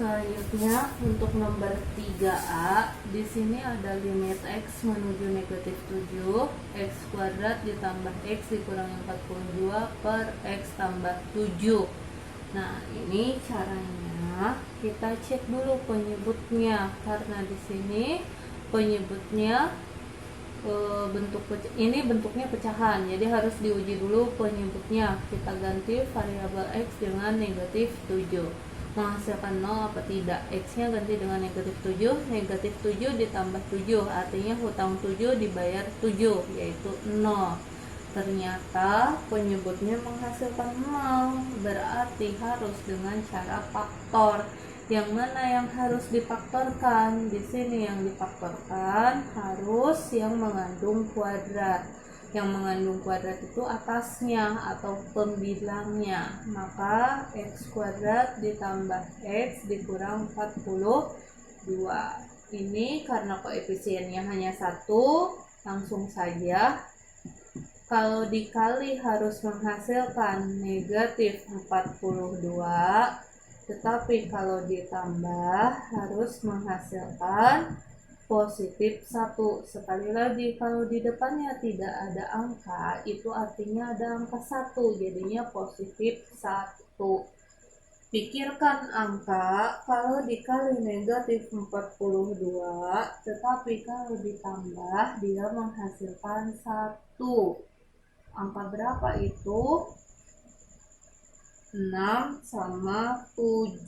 Selanjutnya untuk nomor 3A, di sini ada limit X menuju negatif 7, X kuadrat ditambah X dikurangi 42 per X tambah 7. Nah, ini caranya kita cek dulu penyebutnya, karena di sini penyebutnya ini bentuknya pecahan, jadi harus diuji dulu penyebutnya. Kita ganti variabel X dengan negatif 7, menghasilkan 0 apa tidak. X nya ganti dengan negatif 7, negatif 7 ditambah 7 artinya hutang 7 dibayar 7, yaitu 0. Ternyata penyebutnya menghasilkan 0, berarti harus dengan cara faktor. Yang mana yang harus difaktorkan? Di sini yang difaktorkan harus yang mengandung kuadrat. Yang mengandung kuadrat itu atasnya atau pembilangnya. Maka X kuadrat ditambah X dikurang 42. Ini karena koefisiennya hanya 1, langsung saja. Kalau dikali harus menghasilkan negatif 42, tetapi kalau ditambah harus menghasilkan positif 1. Sekali lagi, kalau di depannya tidak ada angka, itu artinya ada angka 1, jadinya positif 1. Pikirkan angka kalau dikali negatif 42, tetapi kalau ditambah dia menghasilkan 1. Angka berapa itu? 6 sama 7.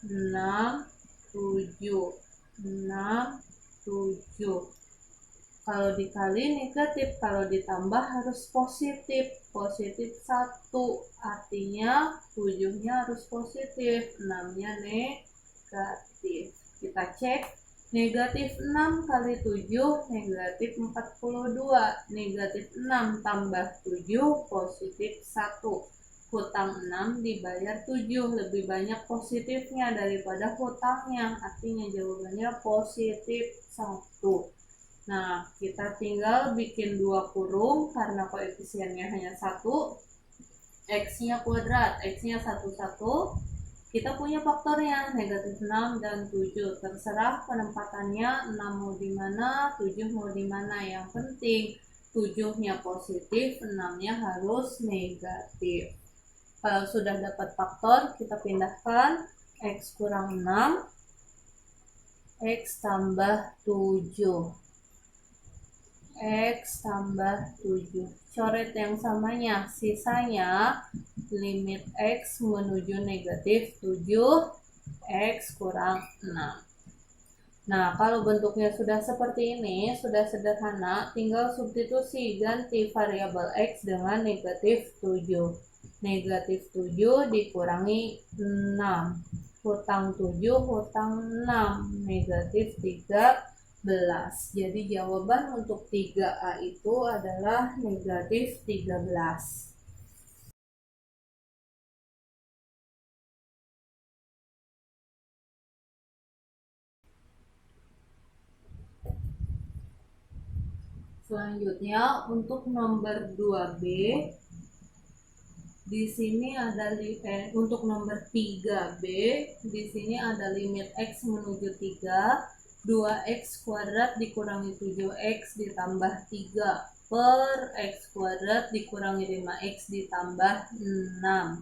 6, 7. 6, 7. Kalau dikali negatif, kalau ditambah harus positif. Positif 1. Artinya 7-nya harus positif, 6-nya negatif. Kita cek. Negatif 6 kali 7 negatif 42. Negatif 6 tambah 7 positif 1. Hutang 6 dibayar 7, lebih banyak positifnya daripada hutangnya, artinya jawabannya positif 1. Nah, kita tinggal bikin 2 kurung karena koefisiennya hanya 1. X-nya kuadrat, X-nya 1, kita punya faktornya negatif 6 dan 7. Terserah penempatannya, 6 mau di mana, 7 mau di mana. Yang penting 7-nya positif, 6-nya harus negatif. Kalau sudah dapat faktor, kita pindahkan. X kurang 6, X tambah 7. X tambah 7. Coret yang samanya, sisanya limit X menuju negatif 7, X kurang 6. Nah, kalau bentuknya sudah seperti ini, sudah sederhana, tinggal substitusi, ganti variabel X dengan negatif 7. Negatif 7 dikurangi 6. Hutang 7, hutang 6. Negatif 13. Jadi jawaban untuk 3A itu adalah negatif 13. Selanjutnya untuk nomor 2B, di sini ada untuk nomor 3B, di sini ada limit X menuju 3, 2X kuadrat dikurangi 7X ditambah 3 per X kuadrat dikurangi 5X ditambah 6.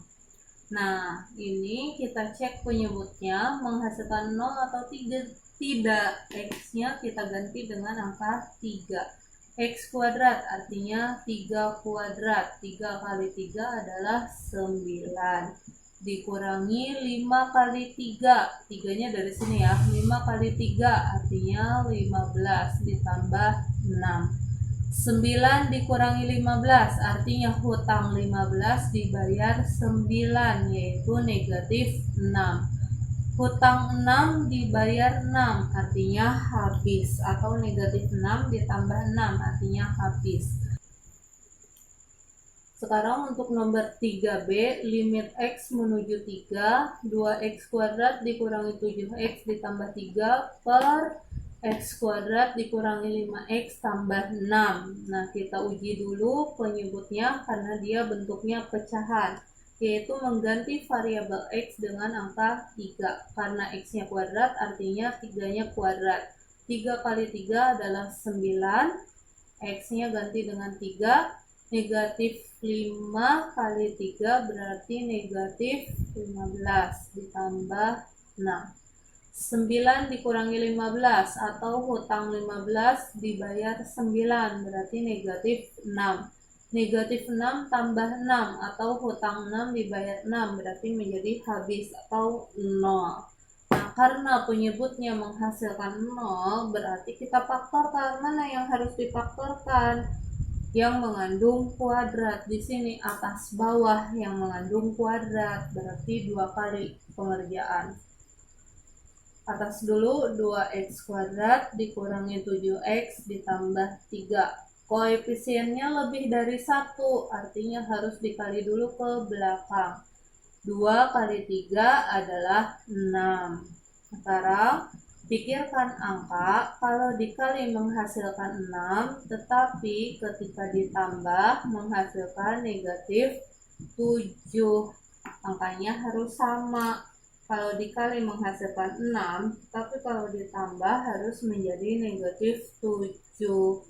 Nah, ini kita cek penyebutnya menghasilkan 0 atau tidak. X-nya kita ganti dengan angka 3. X kuadrat artinya 3 kuadrat. 3 kali 3 adalah 9. Dikurangi 5 kali 3. 3-nya dari sini ya. 5 kali 3 artinya 15 ditambah 6. 9 dikurangi 15 artinya hutang 15 dibayar 9, yaitu negatif 6. Hutang 6 dibayar 6 artinya habis, atau negatif 6 ditambah 6 artinya habis. Sekarang untuk nomor 3B, limit X menuju 3, 2X kuadrat dikurangi 7X ditambah 3 per X kuadrat dikurangi 5X tambah 6. Nah, kita uji dulu penyebutnya karena dia bentuknya pecahan. yaitu mengganti variabel X dengan angka 3. Karena X-nya kuadrat, artinya 3-nya kuadrat. 3 kali 3 adalah 9, X-nya ganti dengan 3, negatif 5 kali 3 berarti negatif 15 ditambah 6. 9 dikurangi 15 atau hutang 15 dibayar 9 berarti negatif 6. Negatif 6 tambah 6 atau hutang 6 dibayar 6 berarti menjadi habis atau 0. Nah, karena penyebutnya menghasilkan 0 berarti kita faktorkan. Mana yang harus difaktorkan? Yang mengandung kuadrat. Di sini atas bawah yang mengandung kuadrat berarti 2 kali pengerjaan. Atas dulu 2x kuadrat dikurangi 7x ditambah 3. Koefisiennya lebih dari 1, artinya harus dikali dulu ke belakang. 2 kali 3 adalah 6. Sekarang pikirkan angka, kalau dikali menghasilkan 6, tetapi ketika ditambah menghasilkan negatif 7. Angkanya harus sama. Kalau dikali menghasilkan 6, tapi kalau ditambah harus menjadi negatif 7.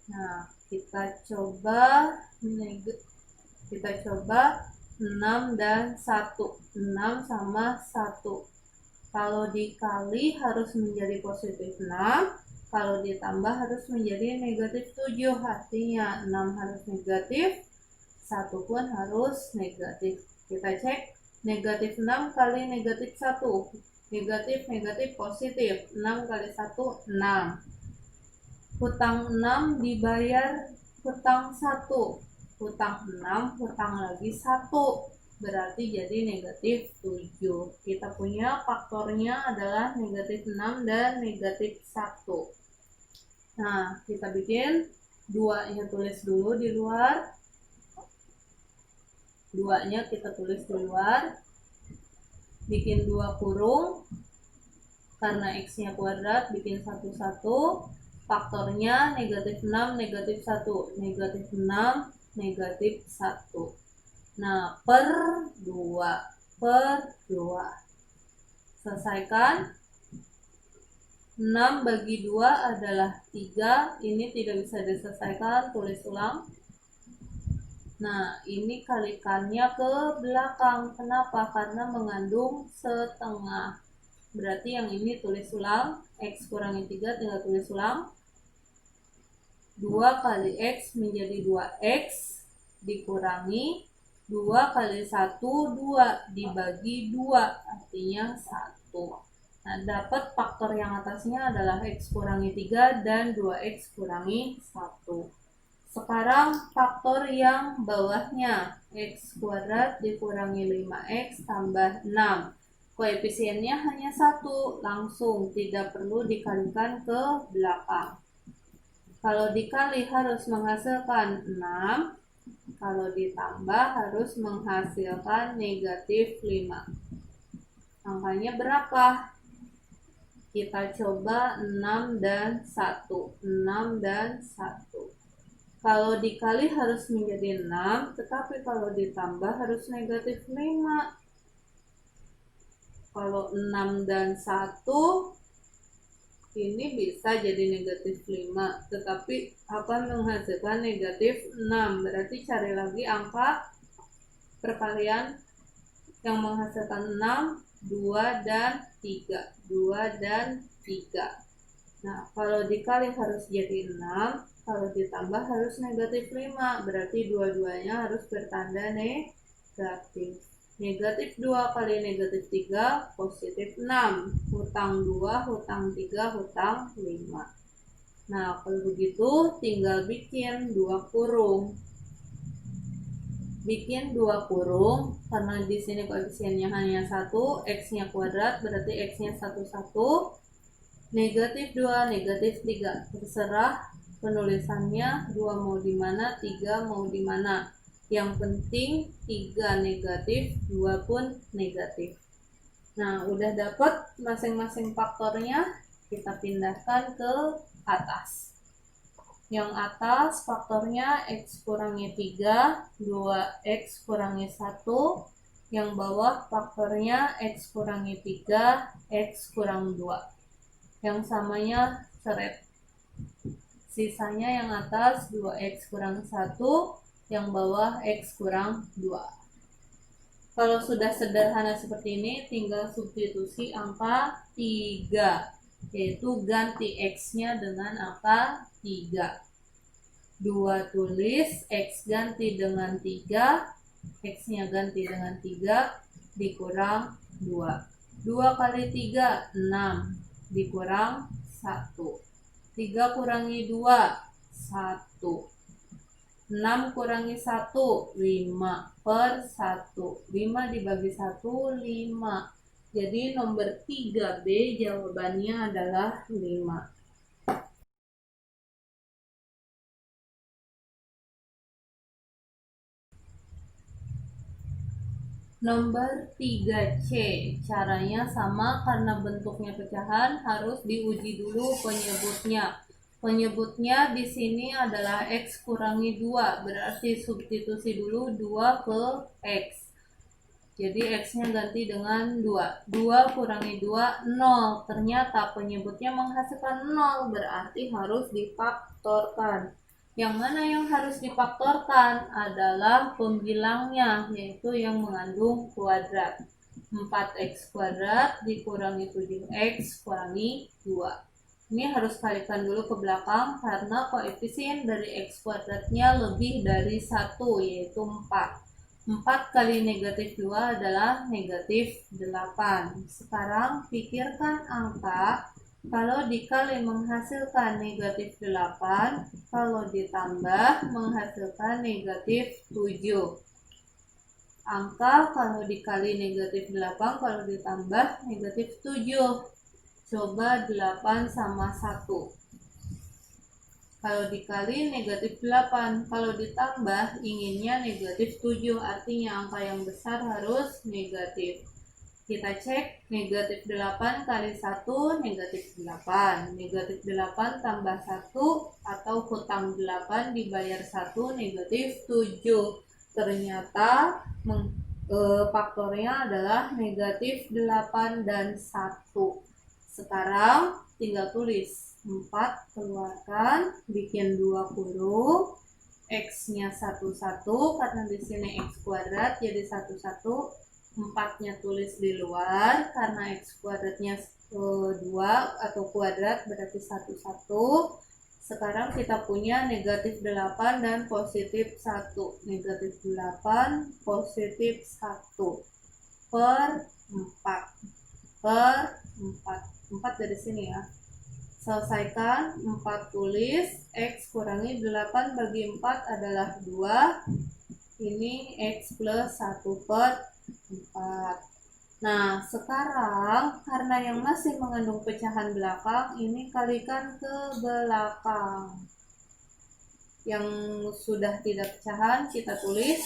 Nah, kita coba 6 dan 1. 6 sama 1. Kalau dikali harus menjadi positif 6. Kalau ditambah harus menjadi negatif 7. Artinya 6 harus negatif, 1 pun harus negatif. Kita cek. Negatif 6 kali negatif 1. Negatif positif. 6 kali 1, 6. Hutang 6 dibayar hutang 1. Hutang 6, hutang lagi 1. Berarti jadi negatif 7. Kita punya faktornya adalah negatif 6 dan negatif 1. Nah, kita bikin 2-nya tulis dulu di luar. 2-nya kita tulis di luar. Bikin 2 kurung. Karena X-nya kuadrat, bikin 1, faktornya negatif 6, negatif 1. Negatif 6, negatif 1. Nah, per 2. Selesaikan. 6 bagi 2 adalah 3. Ini tidak bisa diselesaikan, tulis ulang. Nah, ini kalikannya ke belakang. Kenapa? Karena mengandung setengah. Berarti yang ini tulis ulang. X kurangi 3 tinggal tulis ulang. 2 kali X menjadi 2X dikurangi 2 kali 1, 2 dibagi 2 artinya 1. Nah, dapat faktor yang atasnya adalah X kurangi 3 dan 2X kurangi 1. Sekarang faktor yang bawahnya, X kuadrat dikurangi 5X tambah 6. Koefisiennya hanya 1, langsung tidak perlu dikalikan ke belakang. Kalau dikali harus menghasilkan 6, kalau ditambah harus menghasilkan negatif 5. Angkanya berapa? Kita coba 6 dan 1. 6 dan 1. Kalau dikali harus menjadi 6, tetapi kalau ditambah harus negatif 5. Kalau 6 dan 1, ini bisa jadi negatif 5, tetapi akan menghasilkan negatif 6. Berarti cari lagi angka perkalian yang menghasilkan 6, 2 dan 3. 2 dan 3. Nah, kalau dikali harus jadi 6, kalau ditambah harus negatif 5, berarti dua-duanya harus bertanda negatif. Negatif 2 kali negatif 3, positif 6. Hutang 2, hutang 3, hutang 5. Nah, kalau begitu tinggal bikin 2 kurung. Bikin 2 kurung, karena di sini koefisiennya hanya 1, X-nya kuadrat, berarti X-nya 1, negatif 2, negatif 3. Terserah penulisannya, 2 mau di mana, 3 mau di mana. Yang penting 3 negatif, 2 pun negatif. Nah, udah dapat masing-masing faktornya, kita pindahkan ke atas. Yang atas faktornya X kurangi 3, 2X kurangi 1. Yang bawah faktornya X kurangi 3, X kurang 2. Yang samanya coret. Sisanya yang atas 2X kurang 1, yang bawah X kurang 2. Kalau sudah sederhana seperti ini, tinggal substitusi angka 3. Yaitu ganti X-nya dengan angka 3. 2 tulis, X ganti dengan 3, X-nya ganti dengan 3, dikurang 2. 2 kali 3, 6, dikurang 1. 3 kurangi 2, 1. 6 kurangi 1, 5 per 1. 5 dibagi 1, 5. Jadi nomor 3B jawabannya adalah 5. Nomor 3C, caranya sama karena bentuknya pecahan, harus diuji dulu penyebutnya. Penyebutnya di sini adalah X kurangi 2, berarti substitusi dulu 2 ke X. Jadi X-nya ganti dengan 2. 2 kurangi 2, 0. Ternyata penyebutnya menghasilkan 0, berarti harus difaktorkan. Yang mana yang harus difaktorkan adalah pembilangnya, yaitu yang mengandung kuadrat. 4X kuadrat dikurangi 7X kurangi 2. Ini harus kalikan dulu ke belakang karena koefisien dari X kuadratnya lebih dari 1, yaitu 4. 4 kali negatif 2 adalah negatif 8. Sekarang pikirkan angka kalau dikali menghasilkan negatif 8, kalau ditambah menghasilkan negatif 7. Angka kalau dikali negatif 8, kalau ditambah negatif 7. Coba 8 sama 1. Kalau dikali negatif 8, kalau ditambah inginnya negatif 7, artinya angka yang besar harus negatif. Kita cek negatif 8 kali 1, negatif 8. Negatif 8 tambah 1 atau hutang 8 dibayar 1, negatif 7. Ternyata faktornya adalah negatif 8 dan 1. Sekarang tinggal tulis 4, keluarkan, bikin 2 huruf, X-nya 1 karena di sini X kuadrat jadi 1. 4-nya tulis di luar karena X kuadratnya 2 atau kuadrat berarti 1. Sekarang kita punya negatif 8 dan positif 1. Negatif 8 positif 1 per 4 per 4 dari sini ya. Selesaikan, 4 tulis, X kurangi 8 bagi 4 adalah 2. Ini X plus 1 per 4. Nah, sekarang karena yang masih mengandung pecahan belakang, ini kalikan ke belakang. Yang sudah tidak pecahan, kita tulis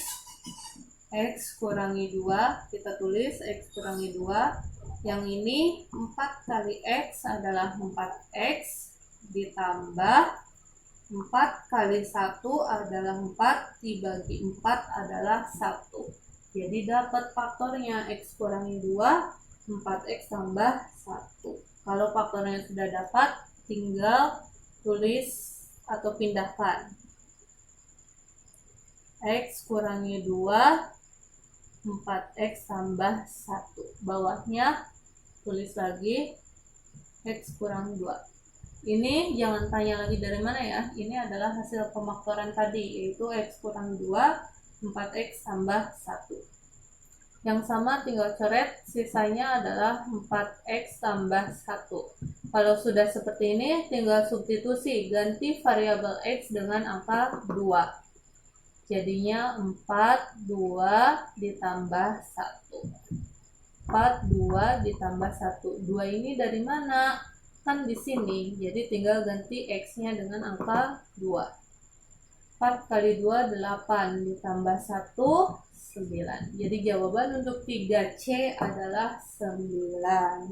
X kurangi 2. Kita tulis X kurangi 2. Yang ini 4 kali X adalah 4X ditambah 4 kali 1 adalah 4 dibagi 4 adalah 1. Jadi dapat faktornya X kurangi 2, 4X tambah 1. Kalau faktornya sudah dapat, tinggal tulis atau pindahkan. X kurangi 2, 4X tambah 1. Bawahnya tulis lagi X kurang 2. Ini jangan tanya lagi dari mana ya. Ini adalah hasil pemaktoran tadi, yaitu X kurang 2, 4X tambah 1. Yang sama tinggal coret, sisanya adalah 4X tambah 1. Kalau sudah seperti ini, tinggal substitusi, ganti variabel X dengan angka 2. Jadinya 4, 2 ditambah 1. 4, 2 ditambah 1. 2 ini dari mana? Kan di sini. Jadi tinggal ganti X-nya dengan angka 2. 4 kali 2, 8 ditambah 1, 9. Jadi jawaban untuk 3C adalah 9.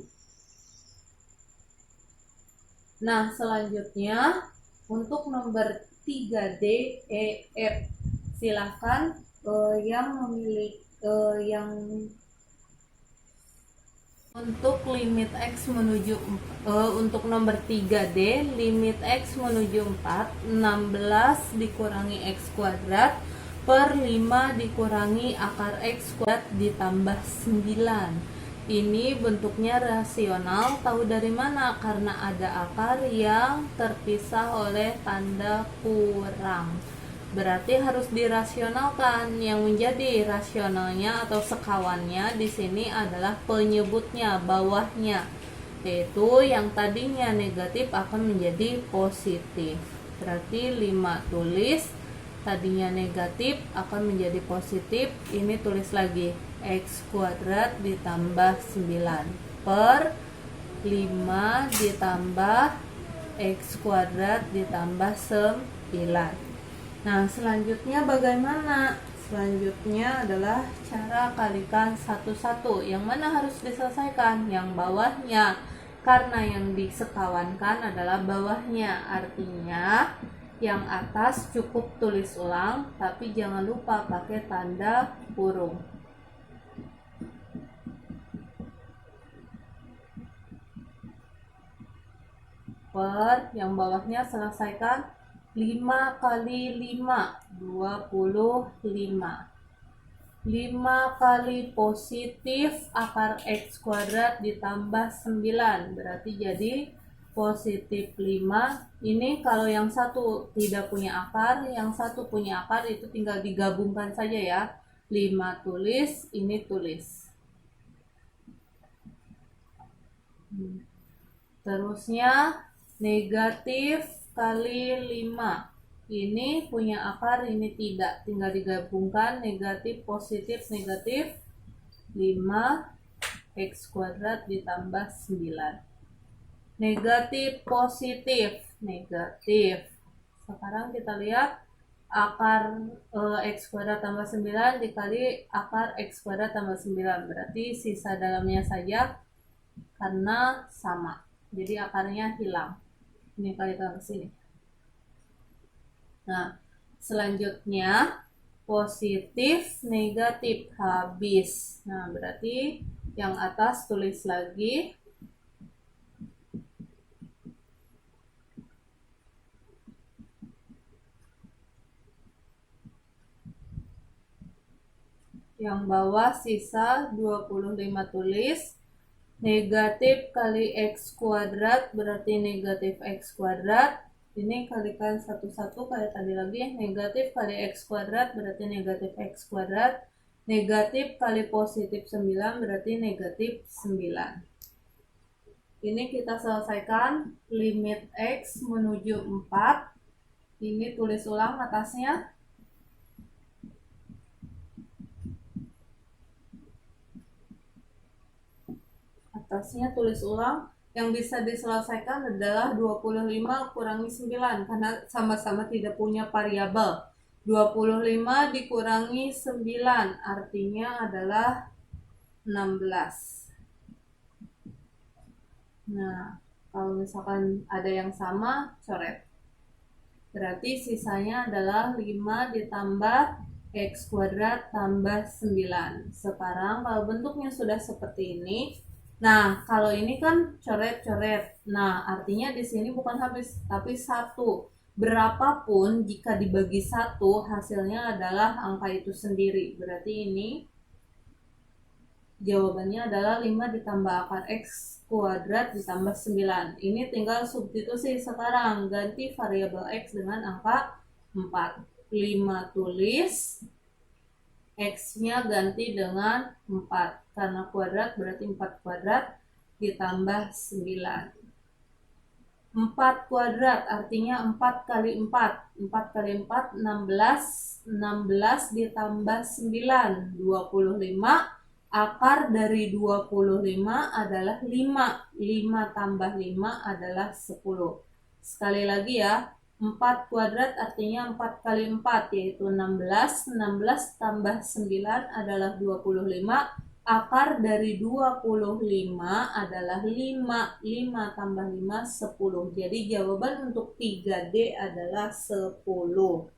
Nah, selanjutnya Untuk nomor 3D, E, F, silahkan yang memiliki yang untuk limit X menuju untuk nomor 3D, limit X menuju 4, 16 dikurangi X kuadrat per 5 dikurangi akar X kuadrat ditambah 9. Ini bentuknya rasional. Tahu dari mana? Karena ada akar yang terpisah oleh tanda kurang. Berarti harus dirasionalkan. Yang menjadi rasionalnya atau sekawannya di sini adalah penyebutnya, bawahnya, yaitu yang tadinya negatif akan menjadi positif. Berarti 5 tulis, tadinya negatif akan menjadi positif. Ini tulis lagi X kuadrat ditambah 9 per 5 ditambah X kuadrat ditambah 9. Nah, selanjutnya bagaimana? Selanjutnya adalah cara kalikan satu-satu. Yang mana harus diselesaikan? Yang bawahnya. Karena yang disekawankan adalah bawahnya. Artinya yang atas cukup tulis ulang, tapi jangan lupa pakai tanda kurung. Per yang bawahnya selesaikan 5 kali 5, 25. 5 kali positif akar X kuadrat ditambah 9. Berarti jadi positif 5. Ini kalau yang satu tidak punya akar, yang satu punya akar, itu tinggal digabungkan saja ya. 5 tulis, ini tulis. Terusnya negatif kali 5. Ini punya akar, ini tidak. Tinggal digabungkan negatif, positif, negatif. 5 X kuadrat ditambah 9. Negatif, positif, negatif. Sekarang kita lihat akar X kuadrat tambah 9 dikali akar X kuadrat tambah 9. Berarti sisa dalamnya saja karena sama. Jadi akarnya hilang. Ini kalikan ke sini. Nah, selanjutnya positif, negatif, habis. Nah, berarti yang atas tulis lagi. Yang bawah sisa 25 tulis. Negatif kali X kuadrat berarti negatif X kuadrat. Ini kalikan satu-satu kayak tadi lagi. Negatif kali X kuadrat berarti negatif X kuadrat. Negatif kali positif 9 berarti negatif 9. Ini kita selesaikan limit X menuju 4. Ini tulis ulang atasnya. Atasnya tulis ulang. Yang bisa diselesaikan adalah 25 kurangi 9 karena sama-sama tidak punya variabel. 25 dikurangi 9 artinya adalah 16. Nah, kalau misalkan ada yang sama, coret. Berarti sisanya adalah 5 ditambah X kuadrat tambah 9. Sekarang kalau bentuknya sudah seperti ini, nah, kalau ini kan coret-coret. Nah, artinya di sini bukan habis, tapi 1. Berapapun jika dibagi 1, hasilnya adalah angka itu sendiri. Berarti ini jawabannya adalah 5 ditambah akar X kuadrat ditambah 9. Ini tinggal substitusi sekarang. Ganti variabel X dengan angka 4. 5 tulis. X-nya ganti dengan 4. Karena kuadrat berarti 4 kuadrat ditambah 9. 4 kuadrat artinya 4 kali 4. 4 kali 4, 16. 16 ditambah 9, 25. Akar dari 25 adalah 5. 5 tambah 5 adalah 10. Sekali lagi ya. 4 kuadrat artinya 4 kali 4 yaitu 16. 16 tambah 9 adalah 25. Akar dari 25 adalah 5. 5 tambah 5, 10. Jadi jawaban untuk 3D adalah 10.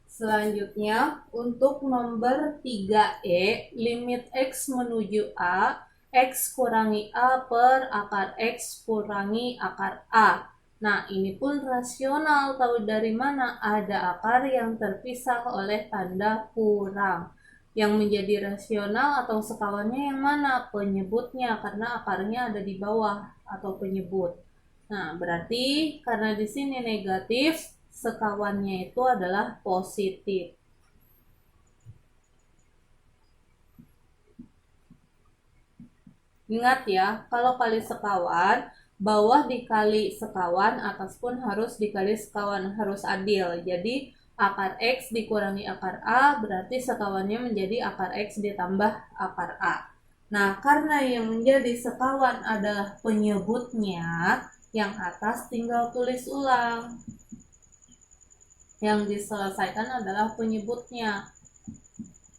Selanjutnya, untuk nomor 3E, limit X menuju A, X kurangi A per akar X kurangi akar A. Nah, ini pun rasional. Tahu dari mana? Ada akar yang terpisah oleh tanda kurang. Yang menjadi rasional atau sekawannya yang mana? Penyebutnya, karena akarnya ada di bawah atau penyebut. Nah, berarti karena di sini negatif, sekawannya itu adalah positif. Ingat ya, kalau kali sekawan, bawah dikali sekawan, atas pun harus dikali sekawan, harus adil. Jadi akar X dikurangi akar A, berarti sekawannya menjadi akar X ditambah akar A. Nah, karena yang menjadi sekawan adalah penyebutnya, yang atas tinggal tulis ulang. Yang diselesaikan adalah penyebutnya.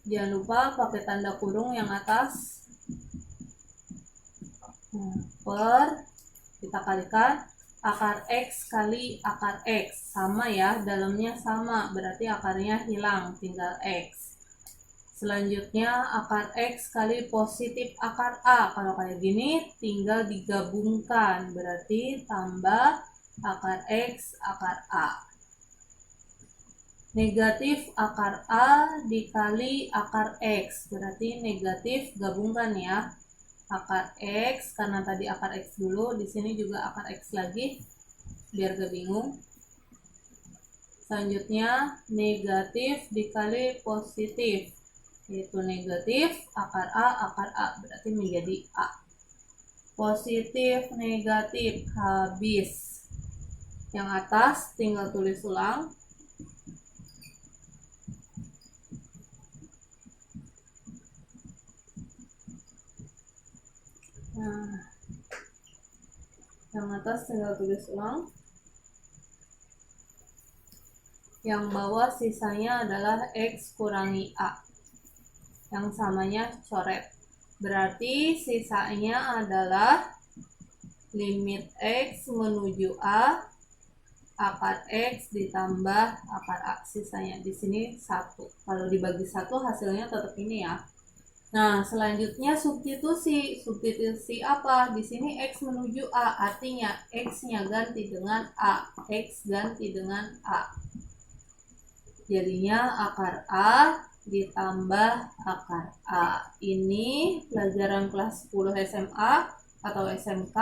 Jangan lupa pakai tanda kurung yang atas. Per, kita kalikan akar X kali akar X. Sama ya, dalamnya sama. Berarti akarnya hilang, tinggal X. Selanjutnya akar X kali positif akar A. Kalau kayak gini tinggal digabungkan. Berarti tambah akar X akar A. Negatif akar A dikali akar X. Berarti negatif, gabungkan ya. Akar X, karena tadi akar X dulu. Di sini juga akar X lagi. Biar gak bingung. Selanjutnya negatif dikali positif. Yaitu negatif akar A. Berarti menjadi A. Positif, negatif, habis. Yang atas tinggal tulis ulang. Nah, yang atas tinggal tulis ulang. Yang bawah sisanya adalah X kurangi A. Yang samanya coret. Berarti sisanya adalah limit X menuju A, akar X ditambah akar A. Sisanya di sini 1. Kalau dibagi 1 hasilnya tetap ini ya. Nah, selanjutnya substitusi. Substitusi apa? Di sini X menuju A, artinya X-nya ganti dengan A. X ganti dengan A. Jadinya akar A ditambah akar A. Ini pelajaran kelas 10 SMA atau SMK.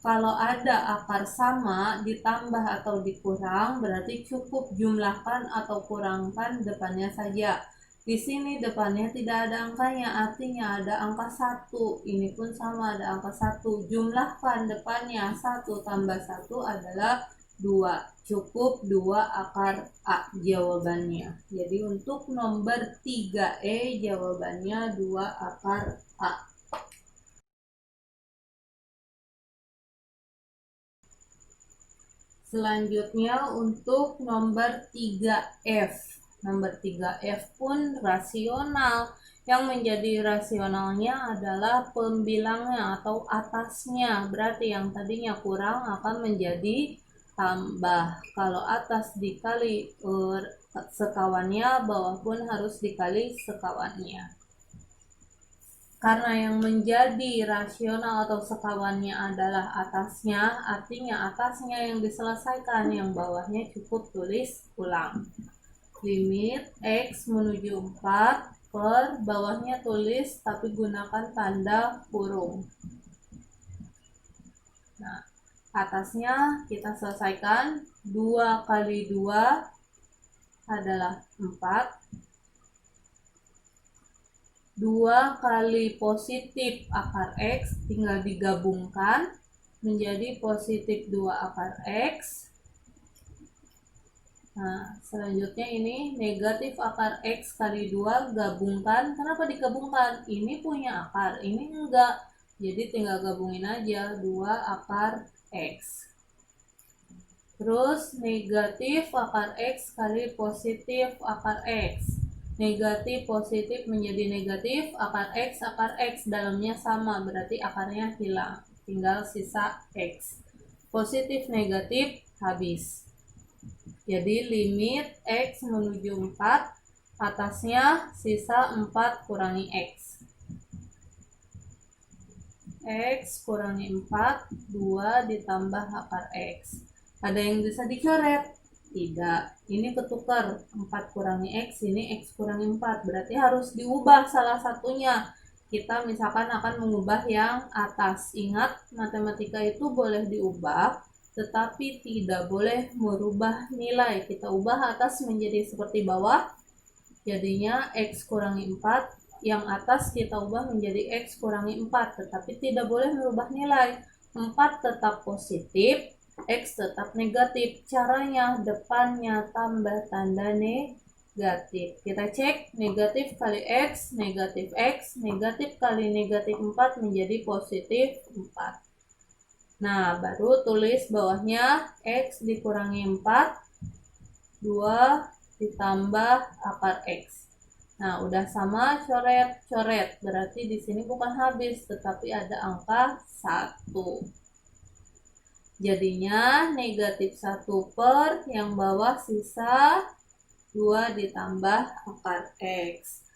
Kalau ada akar sama ditambah atau dikurang, berarti cukup jumlahkan atau kurangkan depannya saja. Di sini depannya tidak ada angkanya, artinya ada angka 1. Ini pun sama, ada angka 1. Jumlahkan depannya, 1 tambah 1 adalah 2. Cukup 2 akar A jawabannya. Jadi untuk nomor 3E jawabannya 2 akar A. Selanjutnya untuk nomor 3F. Nomor 3F pun rasional. Yang menjadi rasionalnya adalah pembilangnya atau atasnya. Berarti yang tadinya kurang akan menjadi tambah. Kalau atas dikali sekawannya, bawah pun harus dikali sekawannya. Karena yang menjadi rasional atau sekawannya adalah atasnya, artinya atasnya yang diselesaikan, yang bawahnya cukup tulis ulang. Limit X menuju 4 per, bawahnya tulis tapi gunakan tanda kurung. Nah, atasnya kita selesaikan. 2 kali 2 adalah 4. 2 kali positif akar X tinggal digabungkan menjadi positif 2 akar X. Nah, selanjutnya ini negatif akar X kali 2 gabungkan. Kenapa digabungkan? Ini punya akar, ini enggak. Jadi tinggal gabungin aja 2 akar X. Terus negatif akar X kali positif akar X. Negatif positif menjadi negatif, akar X dalamnya sama, berarti akarnya hilang. Tinggal sisa X. Positif negatif habis. Jadi limit X menuju 4, atasnya sisa 4 kurangi X. X kurangi 4, 2 ditambah akar X. Ada yang bisa dicoret? Tidak. Ini ketukar. 4 kurangi X, ini X kurangi 4. Berarti harus diubah salah satunya. Kita misalkan akan mengubah yang atas. Ingat, matematika itu boleh diubah, tetapi tidak boleh merubah nilai. Kita ubah atas menjadi seperti bawah. Jadinya X kurangi 4. Yang atas kita ubah menjadi X kurangi 4. Tetapi tidak boleh merubah nilai. 4 tetap positif, X tetap negatif. Caranya depannya tambah tanda negatif. Kita cek negatif kali X, negatif kali negatif 4 menjadi positif 4. Nah, baru tulis bawahnya X dikurangi 4, 2 ditambah akar X. Nah, udah sama, coret. Berarti di sini bukan habis, tetapi ada angka 1. Jadinya negatif 1 per yang bawah sisa 2 ditambah akar X.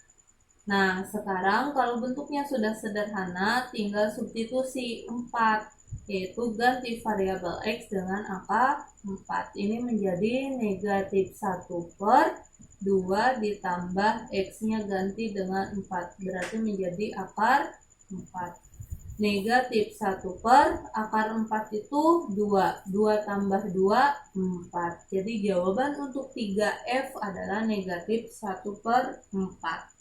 Nah, sekarang kalau bentuknya sudah sederhana, tinggal substitusi 4, yaitu ganti variabel X dengan angka 4. Ini menjadi negatif 1 per 2 ditambah X-nya ganti dengan 4. Berarti menjadi akar 4. Negatif 1 per akar 4 itu 2. 2 tambah 2, 4. Jadi jawaban untuk 3F adalah negatif 1 per 4.